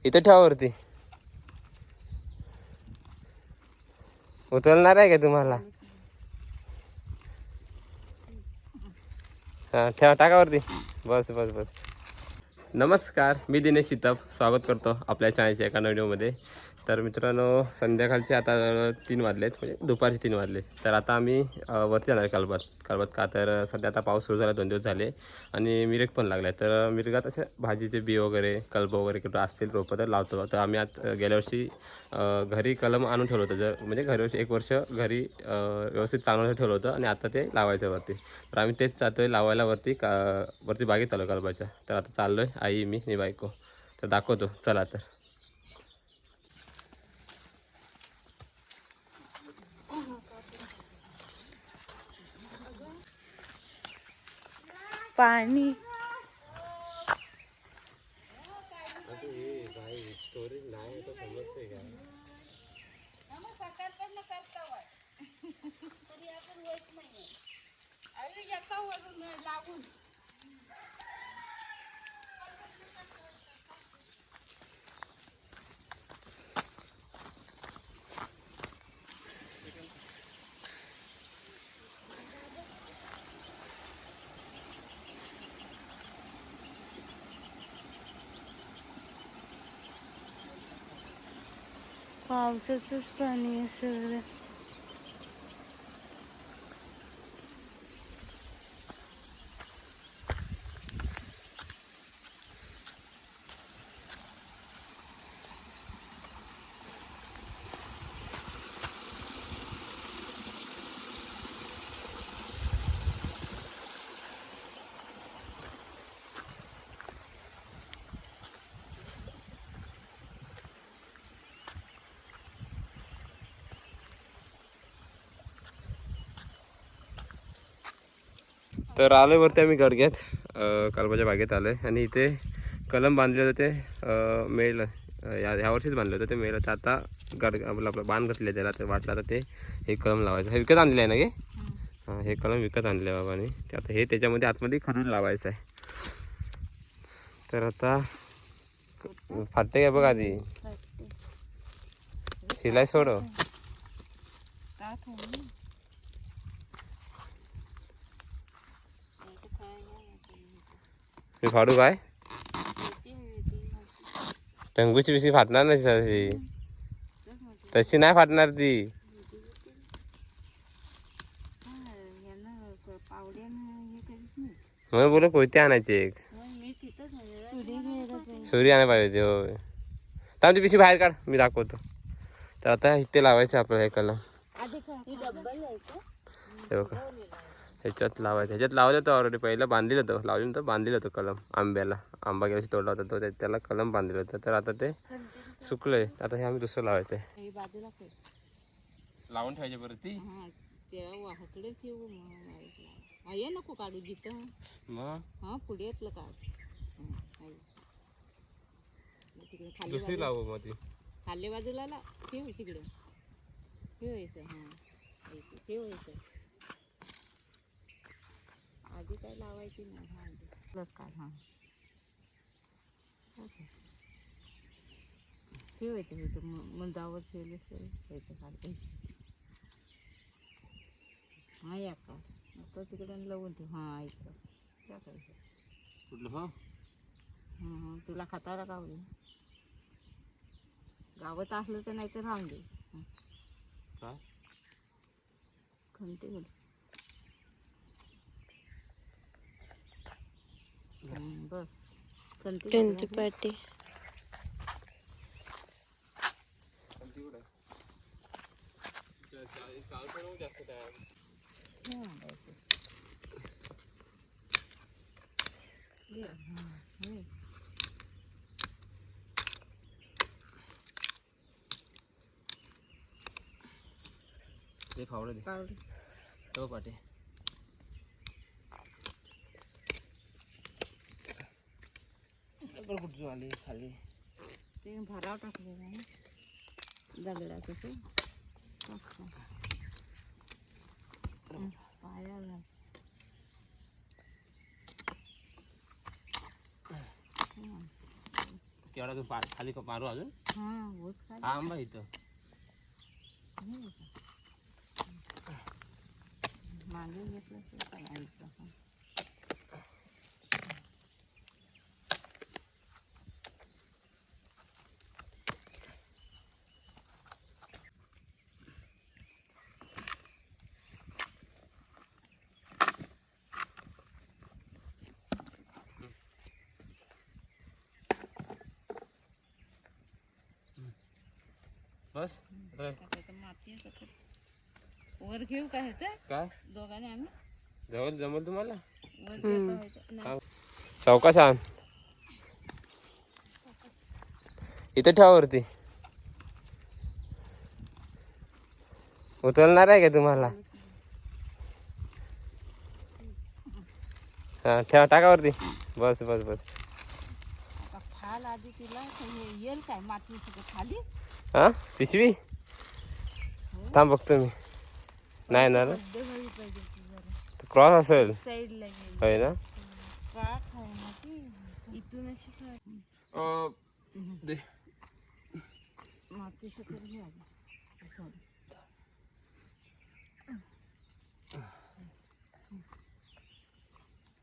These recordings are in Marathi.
इथे ठेवावरती उचलणार आहे का तुम्हाला? हां ठेवा, टाकावरती. बस बस बस. नमस्कार, मी दिनेश चितप स्वागत करतो आपल्या चॅनलच्या एका व्हिडिओमध्ये. तर मित्रांनो, संध्याकाळचे आता 3 वाजलेत, म्हणजे दुपारचे 3 वाजलेत. तर आता आम्ही वरती जाणार कालबात का तर सध्या आता पाऊस सुरू झाला 2 दिवस झाले आणि मिरग पण लागला आहे. तर मिरगात असे भाजीचे बी वगैरे कलब वगैरे कुठं असतील रोपं तर लावतो. तर आम्ही आज गेल्या वर्षी घरी कलम आणून ठेवलं होतं, जर म्हणजे घरी 1 वर्ष घरी व्यवस्थित चांगलं ठेवलं होतं आणि आता ते लावायचं वरती. तर आम्ही तेच चालतो आहे लावायला वरती बागेत चालू कलबाच्या. तर आता चाललो आहे, आई मी बायको. तर दाखवतो चला. तर पाणी स्टोरेज नाही तर समजते का? पावसाचंच पाणी आहे सगळं. तर आलो वरती आम्ही गडग्यात कालबाच्या बागेत आलो आहे आणि इथे कलम बांधले होते ते मेल ह्या वर्षीच बांधले होते ते मेल. तर आता आपलं बांध घातले त्याला. तर वाटलं आता ते हे कलम लावायचं. हे विकत आणले आहे ना गे? हां, हे कलम विकत आणले आहे बाबांनी. ते आता हे त्याच्यामध्ये आतमध्ये खरून लावायचं आहे. तर आता फाटते काय बघ आधी, शिलाई सोड. मी फाडू काय? टंगूची पिशवी फाटणार नाही तशी नाही फाटणार ती. मग बोल कोयते आणायचे एक, सुरी आणायला पाहिजे होते. हो, तर आमची पिशवी बाहेर काढ, मी दाखवतो. तर आता इथे लावायचं आपल्याला हे कलम. हे बघा, ह्याच्यात लावायचं. ह्याच्यात लावलं होतं ऑलरेडी, पहिलं बांधलेलं होतं कलम. आंबा गेल्याशी तोडला होता तो, त्याला कलम बांधलेलं होतं. तर आता ते सुकलंय. आता हे आम्ही दुसरं लावायचं आहे. लावून ठेवायचे बरं ती. नको काढू जिथं मग पुढे येतलं काढ. दुसरी लावू मग ती खाल्ले बाजूला ठेव तिकडे ठेवायचं. ठेवायचं आधी काय लावायची नाही. ठेवायचं मंदावर ठेवलं काढायचं. हा या का आता तिकडे लावून ठेव. ऐकलं टाकायचं कुठलं? तुला खाताला गावली गावात असलं तर नाही तर राहून दे. काय खंते बस खंते पाटी. ते फावडं दे तो पाटे. कुठं आली खाली ते भराव टाकले दगडाचं ते पायाला. केवढा तू खाली मारू अजून हा बहुत हा खाली आंबा इथं नाही का? मागे घेतलं तर करायचं हा. बस आता आता तर माती आहे सगळं. वर घेऊ का ह्याचं काय दोघांनी आम्ही जवळ जमल तुम्हाला वर घेता व्हायचं नाही चौकाश आण इथं ठेवा वरती उचलणार आहे का तुम्हाला हा ठेवा टाका वरती बस बस बस आता फाल आधी तिला तर हे येईल काय माती सगळं खाली हा पिशवी थांब बघतो मी नाही ना खड्डे व्हायला पाहिजे ती जरा क्रॉस असेल साईडला गेली होय ना काठ आहे ना ती इथून अशी काठ. दे माती सगळं घ्या असं.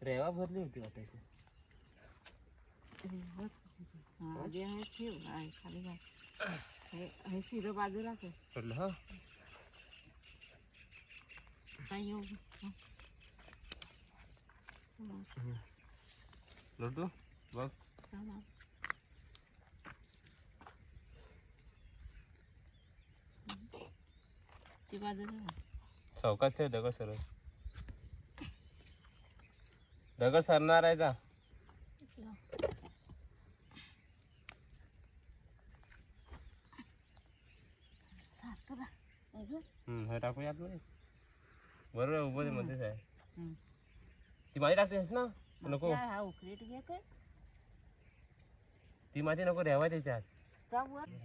रेवा भरली होती वाटायची हा जे आहे ठेव आहे खाली घाल हे शिरं बाजूलाच आहे पडलं हा काय येऊ लोटू बघ ती बाजूला चौकात दगड सर दगड सरणार आहे का हे टाकूया आतमध्ये बरोबर उभं मध्येच आहे ती माती टाकतेस ना नको हा उकळीत घे काय ती माती नको रेवा त्याच्यात का वर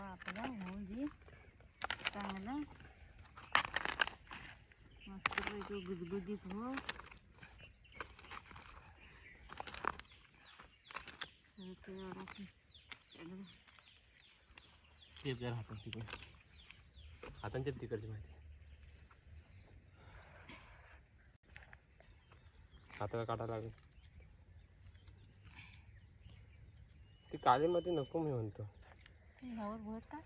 आपला होऊन दे चांगला मस्त पैकी गुजगुजीत हो चेप जरा हातात तिकडे हातान चेप तिकडची माहिती हाताला काटा लागेल ती काळी मध्ये नको मी म्हणतो ह्यावर भर का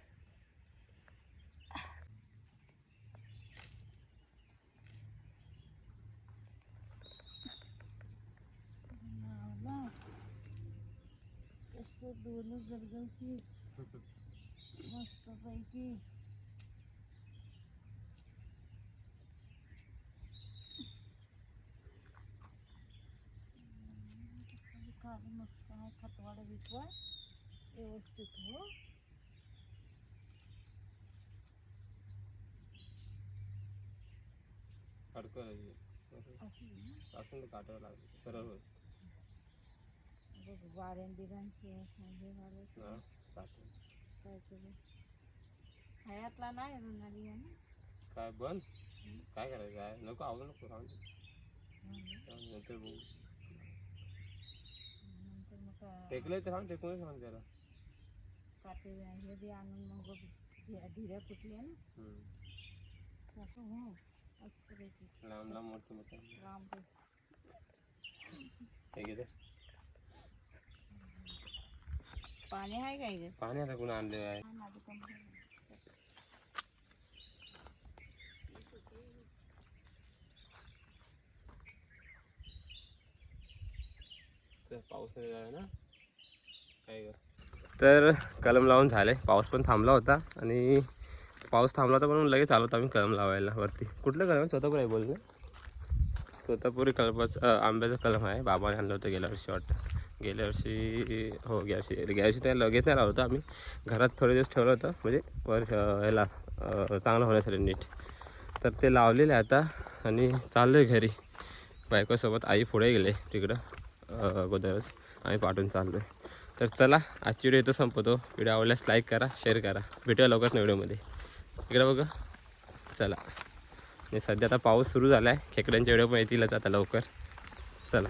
दोन्ही गरगशी मस्त पैकी मस्त आहे खतवाडा बितवा व्यवस्थित हो अडकं काटावं लागेल सरळ होत वाऱ्यान बिरांची हे झालं हयातला नाही रुणाली आहे ना काय बंद काय करायचं आहे नको आवडू नको राहून नंतर बघू नंतर मग टेकलं तर सांग टेकूनच सांग त्याला काटे हे बी आणून मग ढिऱ्या फुटल्या ना तसं हो असं लांब लांब मोठं मोठं लांब हे घेते पाणी आहे काय ग पाणी आता कोण आणले आहे माझं कंपनी पाऊस नाही झाला ना काय तर कलम लावून झाले पाऊस पण थांबला होता आणि पाऊस थांबला होता पण लगेच आलो होता आम्ही कलम लावायला वरती कुठलं कलम स्वतःपूर आहे बोल ना स्वतःपुरी कलमाचं आंब्याचं कलम आहे बाबाने आणलं होतं गेल्या वर्षी वाटतं गेल्या वर्षी हो गेल्या वर्षी त्याला लगेच नाही लावलं होतं आम्ही घरात थोडे दिवस ठेवलं होतं म्हणजे वर्ष ह्याला चांगलं होण्यासाठी नीट तर ते लावलेलं आहे आता आणि चाललो आहे घरी बायकोसोबत आई पुढे गेले तिकडं अगोदरच आम्ही पाठवून चाललो आहे तर चला आजची व्हिडिओ इथं संपवतो व्हिडिओ आवडल्यास लाईक करा शेअर करा भेटूया लवकरच व्हिडिओमध्ये इकडे बघा चला. आणि सध्या आता पाऊस सुरू झाला आहे, खेकड्यांचे व्हिडिओ पण येतीलच आता लवकर. चला.